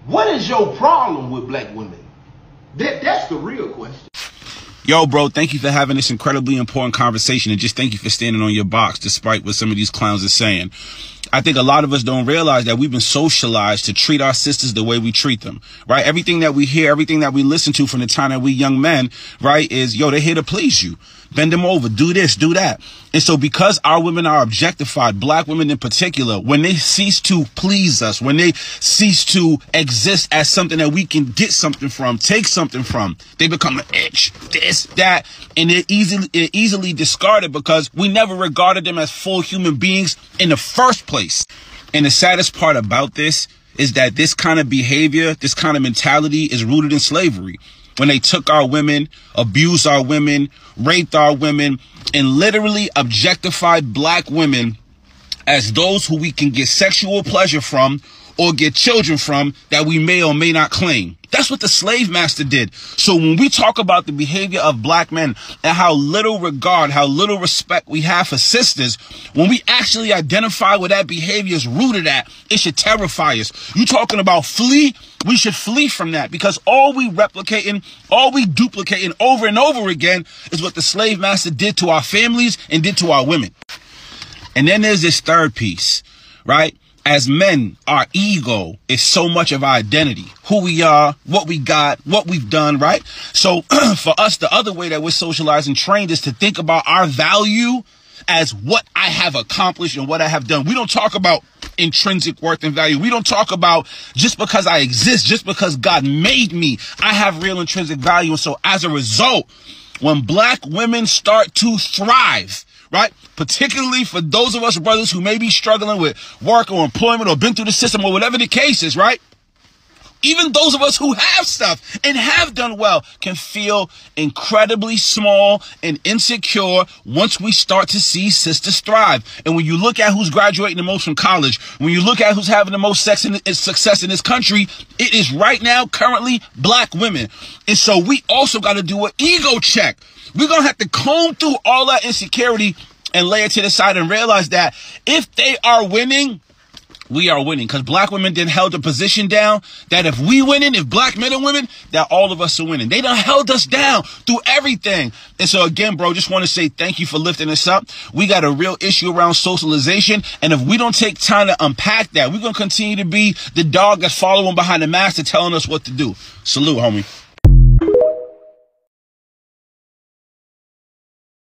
What is your problem with black women? That's the real question. Yo, bro, thank you for having this incredibly important conversation, and just thank you for standing on your box despite what some of these clowns are saying. I think a lot of us don't realize that we've been socialized to treat our sisters the way we treat them, right? Everything that we hear, everything that we listen to from the time that we young men, right, is, yo, they're here to please you. Bend them over, do this, do that. And so because our women are objectified, black women in particular, when they cease to please us, when they cease to exist as something that we can get something from, take something from, they become an itch, this, that, and they're easily discarded because we never regarded them as full human beings in the first place. And the saddest part about this is that this kind of behavior, this kind of mentality is rooted in slavery. When they took our women, abused our women, raped our women, and literally objectified black women as those who we can get sexual pleasure from or get children from that we may or may not claim. That's what the slave master did. So when we talk about the behavior of black men and how little regard, how little respect we have for sisters, when we actually identify where that behavior is rooted at, it should terrify us. You talking about flee? We should flee from that, because all we replicating, all we duplicating over and over again is what the slave master did to our families and did to our women. And then there's this third piece, right? As men, our ego is so much of our identity, who we are, what we got, what we've done, right? So for us, the other way that we're socialized and trained is to think about our value as what I have accomplished and what I have done. We don't talk about intrinsic worth and value. We don't talk about just because I exist, just because God made me, I have real intrinsic value. And so as a result, when black women start to thrive, right, particularly for those of us brothers who may be struggling with work or employment or been through the system or whatever the case is, right? Even those of us who have stuff and have done well can feel incredibly small and insecure once we start to see sisters thrive. And when you look at who's graduating the most from college, when you look at who's having the most success in this country, it is right now currently black women. And so we also got to do an ego check. We're going to have to comb through all that insecurity and lay it to the side and realize that if they are winning, we are winning, because black women then held a position down that if we winning, if black men are winning, that all of us are winning. They done held us down through everything. And so again, bro, just want to say thank you for lifting us up. We got a real issue around socialization. And if we don't take time to unpack that, we're going to continue to be the dog that's following behind the master telling us what to do. Salute, homie.